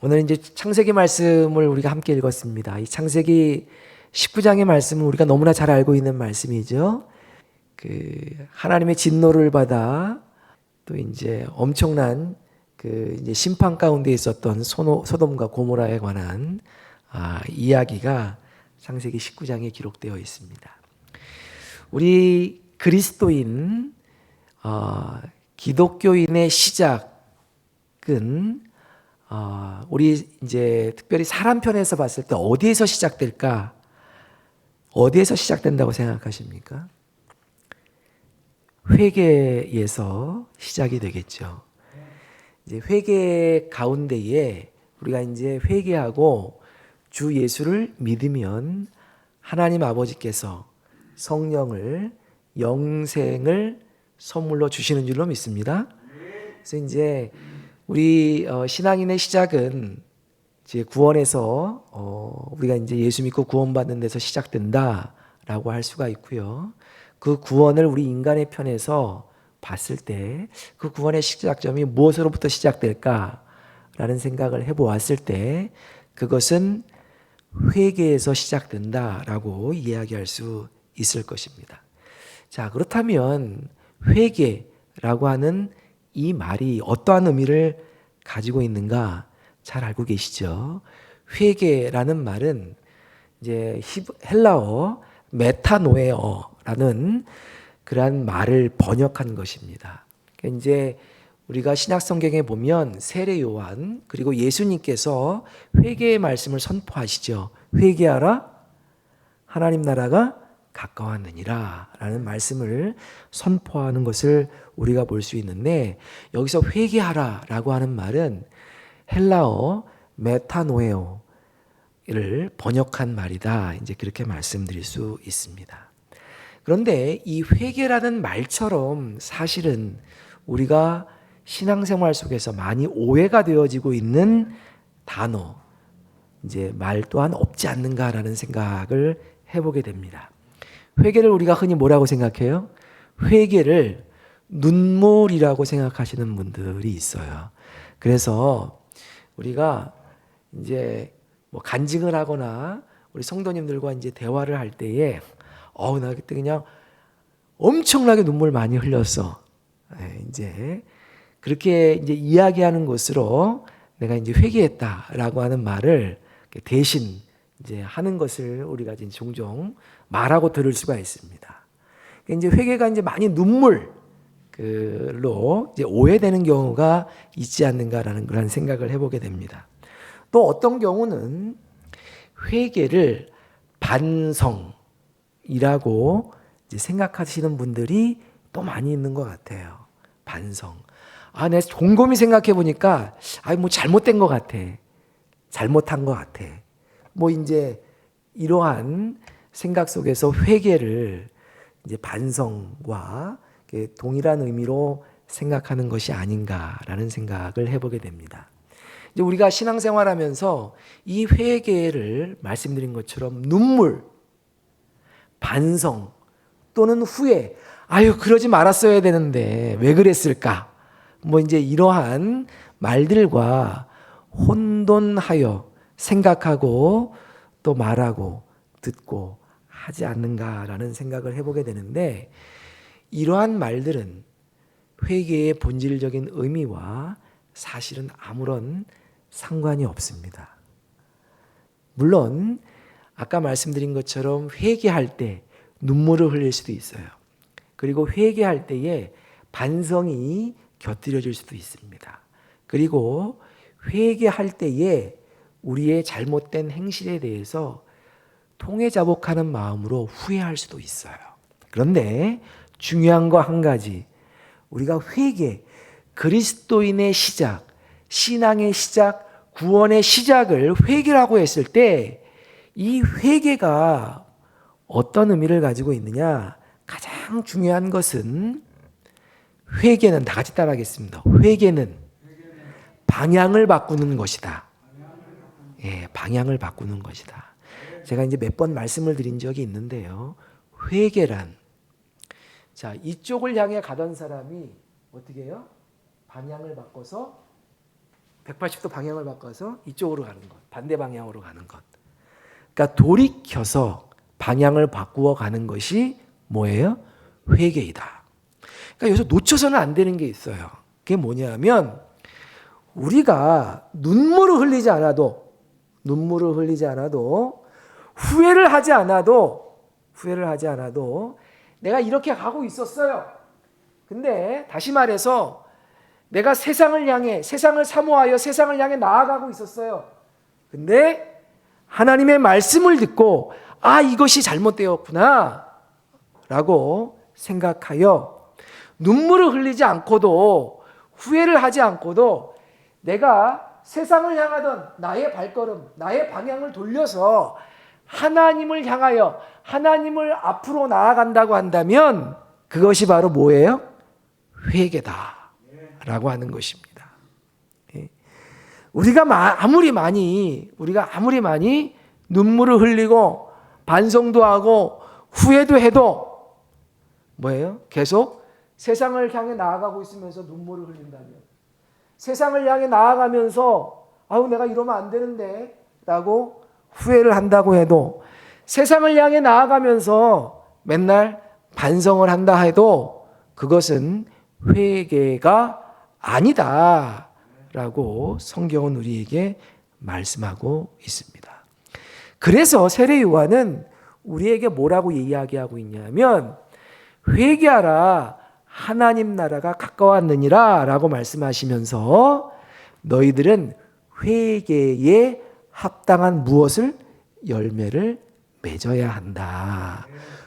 오늘 이제 창세기 말씀을 우리가 함께 읽었습니다. 이 창세기 19장의 말씀은 우리가 너무나 잘 알고 있는 말씀이죠. 하나님의 진노를 받아 또 이제 엄청난 이제 심판 가운데 있었던 소돔과 고모라에 관한 이야기가 창세기 19장에 기록되어 있습니다. 우리 그리스도인 기독교인의 시작은 우리 이제 특별히 사람 편에서 봤을 때 어디에서 시작될까? 어디에서 시작된다고 생각하십니까? 회개에서 시작이 되겠죠. 이제 회개 가운데에 우리가 이제 회개하고 주 예수를 믿으면 하나님 아버지께서 성령을 영생을 선물로 주시는 줄로 믿습니다. 그래서 이제 우리 신앙인의 시작은 이제 구원에서 우리가 이제 예수 믿고 구원받는 데서 시작된다라고 할 수가 있고요. 그 구원을 우리 인간의 편에서 봤을 때 그 구원의 시작점이 무엇으로부터 시작될까라는 생각을 해보았을 때 그것은 회개에서 시작된다라고 이야기할 수 있을 것입니다. 자, 그렇다면 회개라고 하는 이 말이 어떠한 의미를 가지고 있는가 잘 알고 계시죠? 회개라는 말은 이제 헬라어 메타노에어라는 그러한 말을 번역한 것입니다. 그러니까 이제 우리가 신약 성경에 보면 세례 요한 그리고 예수님께서 회개의 말씀을 선포하시죠. 회개하라 하나님 나라가 가까웠느니라 라는 말씀을 선포하는 것을 우리가 볼 수 있는데, 여기서 회개하라 라고 하는 말은 헬라어 메타노에오를 번역한 말이다, 이제 그렇게 말씀드릴 수 있습니다. 그런데 이 회개라는 말처럼 사실은 우리가 신앙생활 속에서 많이 오해가 되어지고 있는 단어, 이제 말 또한 없지 않는가라는 생각을 해보게 됩니다. 회개를 우리가 흔히 뭐라고 생각해요? 회개를 눈물이라고 생각하시는 분들이 있어요. 그래서 우리가 이제 뭐 간증을 하거나 우리 성도님들과 이제 대화를 할 때에 나 그때 그냥 엄청나게 눈물 많이 흘렸어. 이제 그렇게 이제 이야기하는 것으로 내가 이제 회개했다라고 하는 말을 대신 이제 하는 것을 우리가 이제 종종 말하고 들을 수가 있습니다. 이제 회개가 이제 많이 눈물로 이제 오해되는 경우가 있지 않는가라는 그런 생각을 해보게 됩니다. 또 어떤 경우는 회개를 반성이라고 이제 생각하시는 분들이 또 많이 있는 것 같아요. 반성. 내가 곰곰이 생각해 보니까 뭐 잘못된 것 같아. 잘못한 것 같아. 뭐 이제 이러한 생각 속에서 회개를 이제 반성과 동일한 의미로 생각하는 것이 아닌가라는 생각을 해보게 됩니다. 이제 우리가 신앙생활하면서 이 회개를 말씀드린 것처럼 눈물, 반성 또는 후회, 그러지 말았어야 되는데 왜 그랬을까? 뭐 이제 이러한 말들과 혼돈하여 생각하고 또 말하고 듣고 하지 않는가라는 생각을 해보게 되는데, 이러한 말들은 회개의 본질적인 의미와 사실은 아무런 상관이 없습니다. 물론 아까 말씀드린 것처럼 회개할 때 눈물을 흘릴 수도 있어요. 그리고 회개할 때에 반성이 곁들여질 수도 있습니다. 그리고 회개할 때에 우리의 잘못된 행실에 대해서 통회자복하는 마음으로 후회할 수도 있어요. 그런데 중요한 거 한 가지, 우리가 회개, 그리스도인의 시작, 신앙의 시작, 구원의 시작을 회개라고 했을 때 이 회개가 어떤 의미를 가지고 있느냐? 가장 중요한 것은 회개는, 다 같이 따라하겠습니다. 회개는 방향을 바꾸는 것이다. 방향을 바꾸는 것이다. 제가 이제 몇 번 말씀을 드린 적이 있는데요. 회개란, 자, 이쪽을 향해 가던 사람이 어떻게 해요? 방향을 바꿔서 180도 방향을 바꿔서 이쪽으로 가는 것, 반대 방향으로 가는 것. 그러니까 돌이켜서 방향을 바꾸어 가는 것이 뭐예요? 회개이다. 그러니까 여기서 놓쳐서는 안 되는 게 있어요. 그게 뭐냐면 우리가 눈물을 흘리지 않아도 후회를 하지 않아도 내가 이렇게 가고 있었어요. 근데 다시 말해서 내가 세상을 사모하여 세상을 향해 나아가고 있었어요. 근데 하나님의 말씀을 듣고 이것이 잘못되었구나 라고 생각하여 눈물을 흘리지 않고도 후회를 하지 않고도 내가 세상을 향하던 나의 발걸음, 나의 방향을 돌려서 하나님을 향하여 하나님을 앞으로 나아간다고 한다면 그것이 바로 뭐예요? 회개다 라고 하는 것입니다. 우리가 아무리 많이 눈물을 흘리고 반성도 하고 후회도 해도 뭐예요? 계속 세상을 향해 나아가고 있으면서 눈물을 흘린다면, 세상을 향해 나아가면서 내가 이러면 안 되는데 라고 후회를 한다고 해도, 세상을 향해 나아가면서 맨날 반성을 한다 해도 그것은 회개가 아니다 라고 성경은 우리에게 말씀하고 있습니다. 그래서 세례 요한은 우리에게 뭐라고 이야기하고 있냐면 회개하라, 하나님 나라가 가까웠느니라 라고 말씀하시면서 너희들은 회개에 합당한 무엇을? 열매를 맺어야 한다.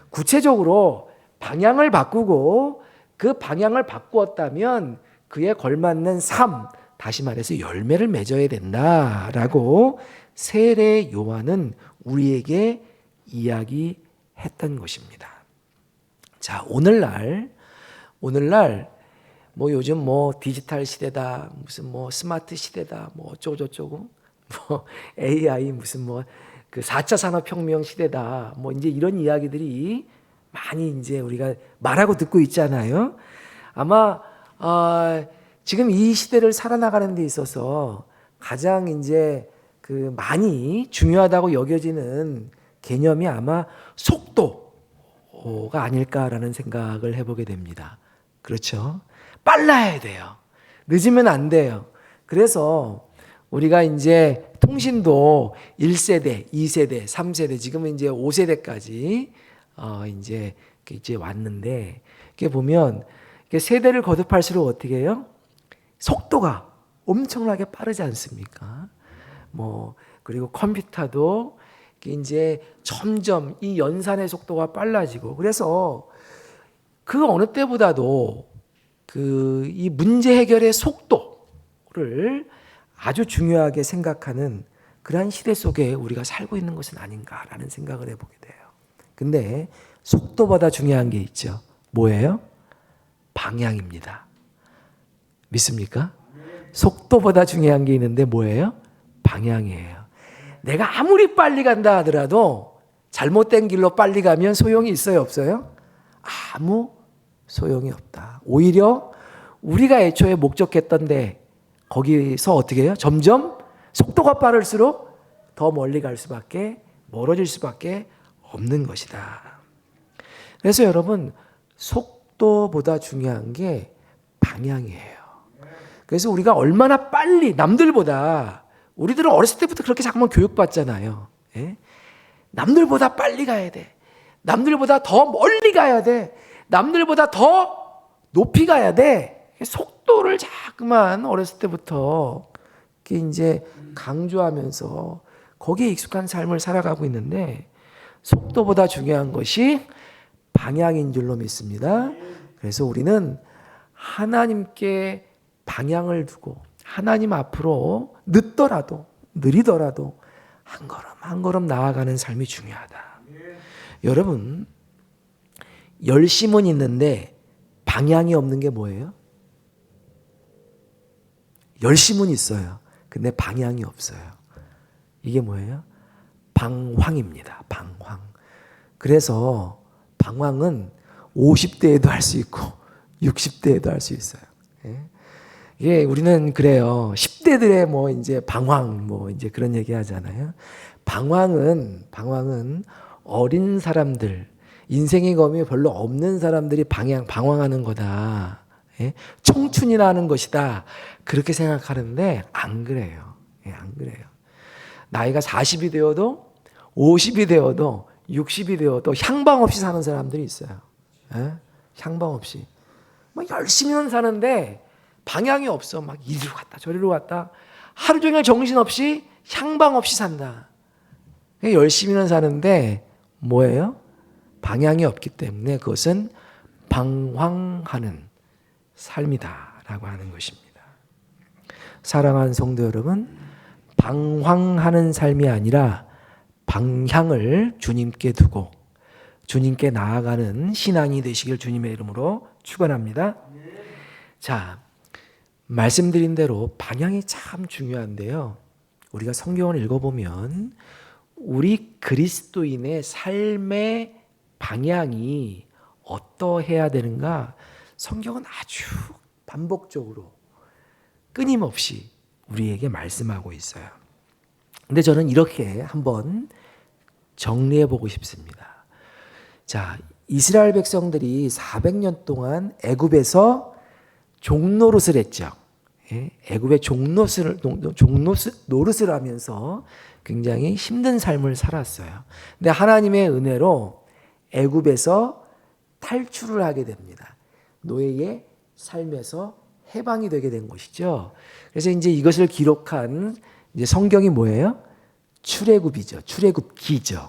구체적으로 방향을 바꾸고 그 방향을 바꾸었다면 그에 걸맞는 삶, 다시 말해서 열매를 맺어야 된다라고 세례 요한은 우리에게 이야기했던 것입니다. 자, 오늘날 요즘 디지털 시대다, 무슨 스마트 시대다, 어쩌고저쩌고, AI 무슨 그 4차 산업혁명 시대다, 이제 이런 이야기들이 많이 이제 우리가 말하고 듣고 있잖아요. 아마 지금 이 시대를 살아나가는 데 있어서 가장 이제 그 많이 중요하다고 여겨지는 개념이 아마 속도가 아닐까라는 생각을 해보게 됩니다. 그렇죠? 빨라야 돼요. 늦으면 안 돼요. 그래서 우리가 이제 통신도 1세대, 2세대, 3세대, 지금은 이제 5세대까지 이제 왔는데, 이게 보면 세대를 거듭할수록 어떻게 해요? 속도가 엄청나게 빠르지 않습니까? 그리고 컴퓨터도 이제 점점 이 연산의 속도가 빨라지고, 그래서 그 어느 때보다도 이 문제 해결의 속도를 아주 중요하게 생각하는 그러한 시대 속에 우리가 살고 있는 것은 아닌가라는 생각을 해보게 돼요. 근데 속도보다 중요한 게 있죠. 뭐예요? 방향입니다. 믿습니까? 속도보다 중요한 게 있는데 뭐예요? 방향이에요. 내가 아무리 빨리 간다 하더라도 잘못된 길로 빨리 가면 소용이 있어요, 없어요? 아무 소용이 없다. 오히려 우리가 애초에 목적했던데 거기서 어떻게 해요? 점점 속도가 빠를수록 더 멀리 갈 수밖에, 멀어질 수밖에 없는 것이다. 그래서 여러분, 속도보다 중요한 게 방향이에요. 그래서 우리가 얼마나 빨리 남들보다, 우리들은 어렸을 때부터 그렇게 잠깐만 교육받잖아요. 예? 남들보다 빨리 가야 돼. 남들보다 더 멀리 가야 돼. 남들보다 더 높이 가야 돼. 속도를 자꾸만 어렸을 때부터 이제 강조하면서 거기에 익숙한 삶을 살아가고 있는데, 속도보다 중요한 것이 방향인 줄로 믿습니다. 그래서 우리는 하나님께 방향을 두고 하나님 앞으로 늦더라도 느리더라도 한 걸음 한 걸음 나아가는 삶이 중요하다. 여러분, 열심은 있는데 방향이 없는 게 뭐예요? 열심은 있어요. 근데 방향이 없어요. 이게 뭐예요? 방황입니다. 방황. 그래서 방황은 50대에도 할 수 있고 60대에도 할 수 있어요. 예, 우리는 그래요. 10대들의 뭐 이제 방황 뭐 이제 그런 얘기 하잖아요. 방황은 어린 사람들, 인생의 검이 별로 없는 사람들이 방황하는 거다. 예? 청춘이라는 것이다. 그렇게 생각하는데 안 그래요. 예, 안 그래요. 나이가 40이 되어도 50이 되어도 60이 되어도 향방 없이 사는 사람들이 있어요. 예? 향방 없이. 막 열심히는 사는데 방향이 없어. 막 이리로 갔다 저리로 갔다. 하루 종일 정신없이 향방 없이 산다. 열심히는 사는데 뭐예요? 방향이 없기 때문에 그것은 방황하는 삶이다라고 하는 것입니다. 사랑하는 성도 여러분, 방황하는 삶이 아니라 방향을 주님께 두고 주님께 나아가는 신앙이 되시길 주님의 이름으로 축원합니다. 자, 말씀드린 대로 방향이 참 중요한데요. 우리가 성경을 읽어보면 우리 그리스도인의 삶의 방향이 어떠해야 되는가 성경은 아주 반복적으로 끊임없이 우리에게 말씀하고 있어요. 근데 저는 이렇게 한번 정리해 보고 싶습니다. 자, 이스라엘 백성들이 400년 동안 애굽에서 종노릇을 했죠. 애굽의 노릇을 하면서 굉장히 힘든 삶을 살았어요. 근데 하나님의 은혜로 애굽에서 탈출을 하게 됩니다. 노예의 삶에서 해방이 되게 된 것이죠. 그래서 이제 이것을 기록한 이제 성경이 뭐예요? 출애굽이죠. 출애굽기죠.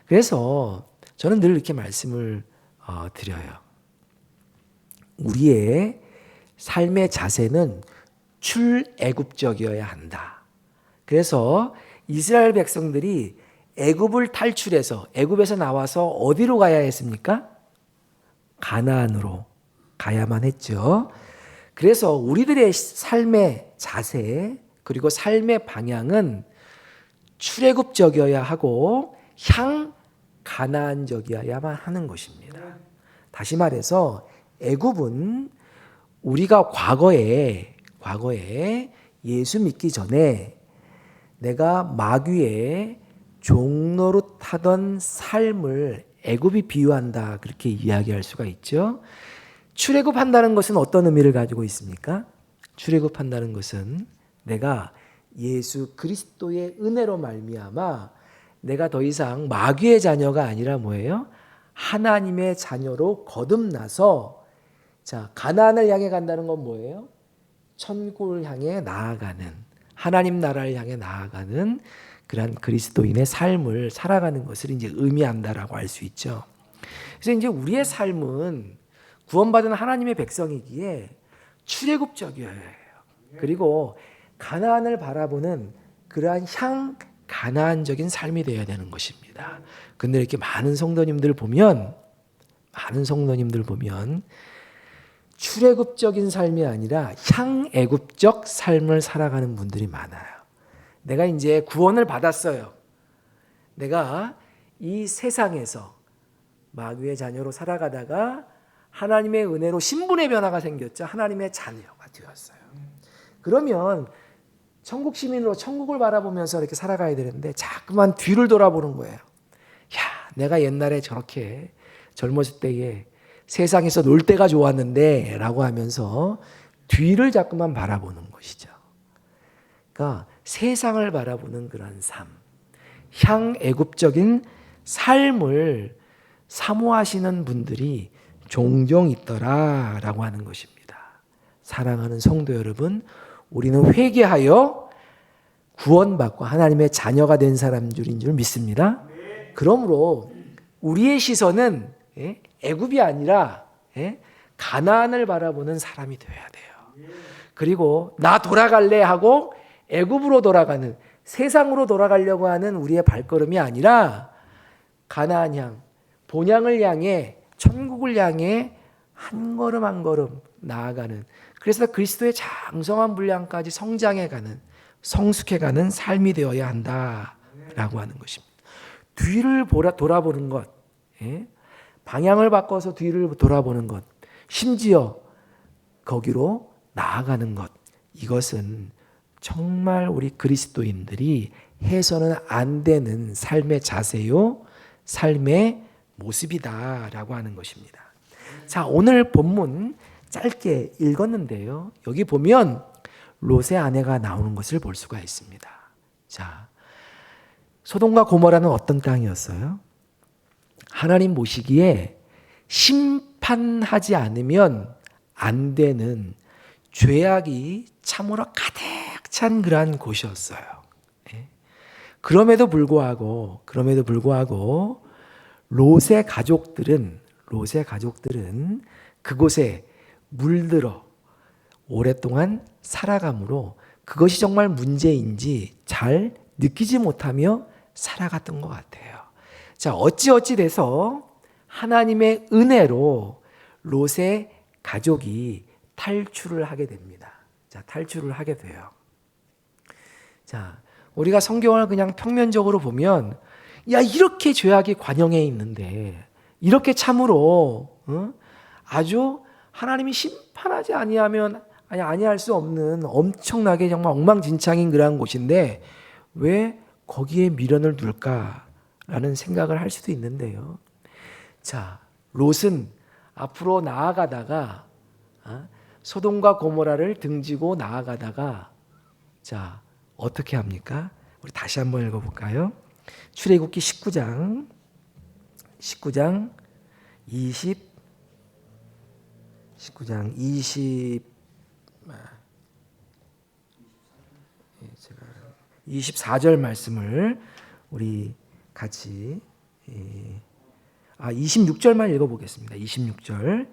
그래서 저는 늘 이렇게 말씀을 드려요. 우리의 삶의 자세는 출애굽적이어야 한다. 그래서 이스라엘 백성들이 애굽을 탈출해서 애굽에서 나와서 어디로 가야 했습니까? 가나안으로 가야만 했죠. 그래서 우리들의 삶의 자세 그리고 삶의 방향은 출애굽적이어야 하고 가나안적이어야만 하는 것입니다. 다시 말해서 애굽은 우리가 과거에 예수 믿기 전에 내가 마귀의 종노릇하던 삶을 애굽이 비유한다 그렇게 이야기할 수가 있죠. 출애굽한다는 것은 어떤 의미를 가지고 있습니까? 출애굽한다는 것은 내가 예수 그리스도의 은혜로 말미암아 내가 더 이상 마귀의 자녀가 아니라 뭐예요? 하나님의 자녀로 거듭나서 자, 가나안을 향해 간다는 건 뭐예요? 천국을 향해 나아가는 하나님 나라를 향해 나아가는 그런 그리스도인의 삶을 살아가는 것을 이제 의미한다라고 할 수 있죠. 그래서 이제 우리의 삶은 구원받은 하나님의 백성이기에 출애굽적이어야 해요. 그리고 가나안을 바라보는 그러한 가나안적인 삶이 되어야 되는 것입니다. 근데 이렇게 많은 성도님들 보면 출애굽적인 삶이 아니라 향애굽적 삶을 살아가는 분들이 많아요. 내가 이제 구원을 받았어요. 내가 이 세상에서 마귀의 자녀로 살아가다가 하나님의 은혜로 신분의 변화가 생겼죠. 하나님의 자녀가 되었어요. 그러면 천국 시민으로 천국을 바라보면서 이렇게 살아가야 되는데 자꾸만 뒤를 돌아보는 거예요. 야, 내가 옛날에 저렇게 젊었을 때에 세상에서 놀 때가 좋았는데 라고 하면서 뒤를 자꾸만 바라보는 것이죠. 그러니까 세상을 바라보는 그런 삶, 향애굽적인 삶을 사모하시는 분들이 종종 있더라라고 하는 것입니다. 사랑하는 성도 여러분, 우리는 회개하여 구원받고 하나님의 자녀가 된 사람들인 줄 믿습니다. 그러므로 우리의 시선은 애굽이 아니라 가나안을 바라보는 사람이 되어야 돼요. 그리고 나 돌아갈래 하고 애굽으로 돌아가는 세상으로 돌아가려고 하는 우리의 발걸음이 아니라 가나안 향, 본향을 향해 천국을 향해 한 걸음 한 걸음 나아가는 그래서 그리스도의 장성한 분량까지 성장해가는 성숙해가는 삶이 되어야 한다라고 하는 것입니다. 뒤를 돌아보는 것, 방향을 바꿔서 뒤를 돌아보는 것, 심지어 거기로 나아가는 것, 이것은 정말 우리 그리스도인들이 해서는 안 되는 삶의 자세요, 삶의 모습이다라고 하는 것입니다. 자, 오늘 본문 짧게 읽었는데요. 여기 보면 롯의 아내가 나오는 것을 볼 수가 있습니다. 자, 소돔과 고모라는 어떤 땅이었어요? 하나님 보시기에 심판하지 않으면 안 되는 죄악이 참으로 가득 찬 그러한 곳이었어요. 그럼에도 불구하고 롯의 가족들은 그곳에 물들어 오랫동안 살아감으로 그것이 정말 문제인지 잘 느끼지 못하며 살아갔던 것 같아요. 자, 어찌 돼서 하나님의 은혜로 롯의 가족이 탈출을 하게 됩니다. 자, 탈출을 하게 돼요. 자, 우리가 성경을 그냥 평면적으로 보면, 야, 이렇게 죄악이 관영해 있는데, 이렇게 참으로 아주 하나님이 심판하지 아니할 수 없는 엄청나게 정말 엉망진창인 그러한 곳인데 왜 거기에 미련을 둘까라는 생각을 할 수도 있는데요. 자, 롯은 앞으로 나아가다가 소돔과 고모라를 등지고 나아가다가 자, 어떻게 합니까? 우리 다시 한번 읽어볼까요? 출애굽기 19장 24절 말씀을 우리 같이 26절만 읽어보겠습니다. 26절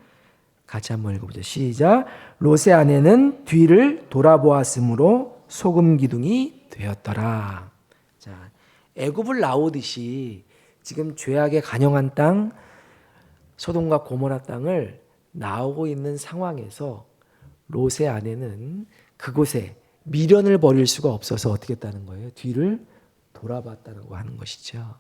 같이 한번 읽어보죠. 시작. 롯의 아내는 뒤를 돌아보았으므로 소금 기둥이 되었더라. 자, 애굽을 나오듯이 지금 죄악에 간영한 땅 소돔과 고모라 땅을 나오고 있는 상황에서 롯의 아내는 그곳에 미련을 버릴 수가 없어서 어떻게 했다는 거예요? 뒤를 돌아봤다고 하는 것이죠.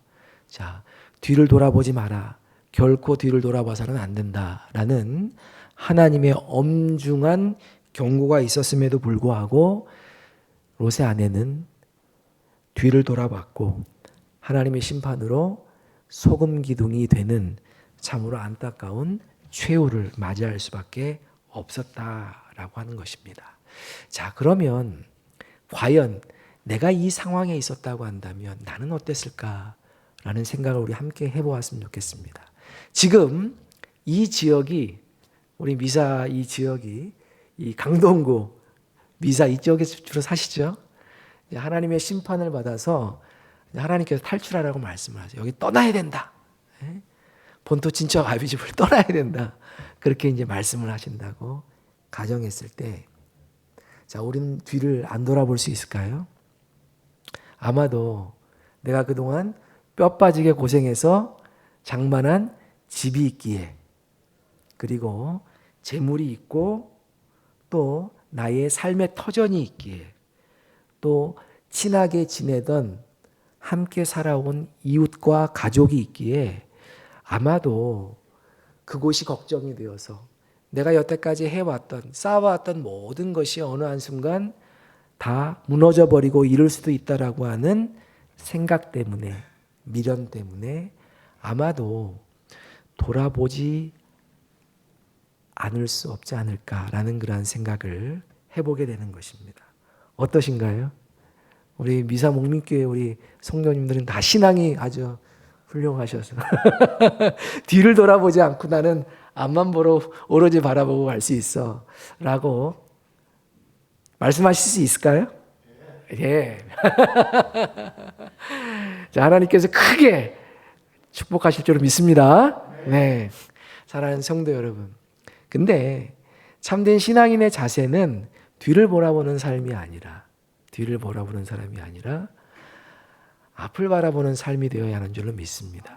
자, 뒤를 돌아보지 마라. 결코 뒤를 돌아봐서는 안 된다라는 하나님의 엄중한 경고가 있었음에도 불구하고 롯의 아내는 뒤를 돌아봤고 하나님의 심판으로 소금 기둥이 되는 참으로 안타까운 최후를 맞이할 수밖에 없었다라고 하는 것입니다. 자, 그러면 과연 내가 이 상황에 있었다고 한다면 나는 어땠을까라는 생각을 우리 함께 해보았으면 좋겠습니다. 지금 이 지역이 우리 미사 이 지역이 이 강동구 미사 이쪽에 주로 사시죠. 하나님의 심판을 받아서 하나님께서 탈출하라고 말씀을 하세요. 여기 떠나야 된다. 본토 친척 아비집을 떠나야 된다. 그렇게 이제 말씀을 하신다고 가정했을 때, 자, 우리는 뒤를 안 돌아볼 수 있을까요? 아마도 내가 그동안 뼈 빠지게 고생해서 장만한 집이 있기에, 그리고 재물이 있고, 또 나의 삶의 터전이 있기에, 또 친하게 지내던 함께 살아온 이웃과 가족이 있기에 아마도 그곳이 걱정이 되어서 내가 여태까지 해왔던 쌓아왔던 모든 것이 어느 한순간 다 무너져 버리고 이럴 수도 있다라고 하는 생각 때문에, 미련 때문에 아마도 돌아보지 않을 수 없지 않을까라는 그러한 생각을 해보게 되는 것입니다. 어떠신가요? 우리 미사 목민교회 우리 성도님들은 다 신앙이 아주 훌륭하셔서 뒤를 돌아보지 않고 나는 앞만 보러 오로지 바라보고 갈 수 있어 라고 말씀하실 수 있을까요? 예. 자, 하나님께서 크게 축복하실 줄 믿습니다. 네. 사랑하는 성도 여러분, 근데 참된 신앙인의 자세는 뒤를 바라보는 삶이 아니라, 뒤를 바라보는 사람이 아니라 앞을 바라보는 삶이 되어야 하는 줄로 믿습니다.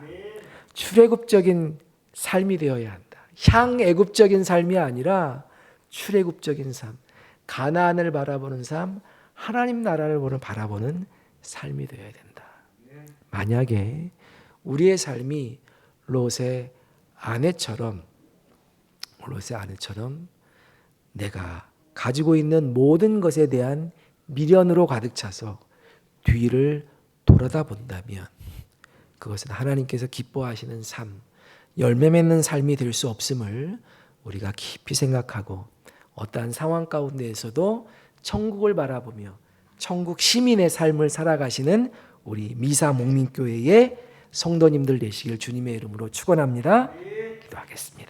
출애굽적인 삶이 되어야 한다. 향애굽적인 삶이 아니라 출애굽적인 삶, 가나안을 바라보는 삶, 하나님 나라를 바라보는 삶이 되어야 된다. 만약에 우리의 삶이 롯의 아내처럼 내가 가지고 있는 모든 것에 대한 미련으로 가득 차서 뒤를 돌아다 본다면 그것은 하나님께서 기뻐하시는 삶, 열매 맺는 삶이 될 수 없음을 우리가 깊이 생각하고 어떠한 상황 가운데에서도 천국을 바라보며 천국 시민의 삶을 살아가시는 우리 미사 목민교회의 성도님들 되시길 주님의 이름으로 축원합니다. 기도하겠습니다.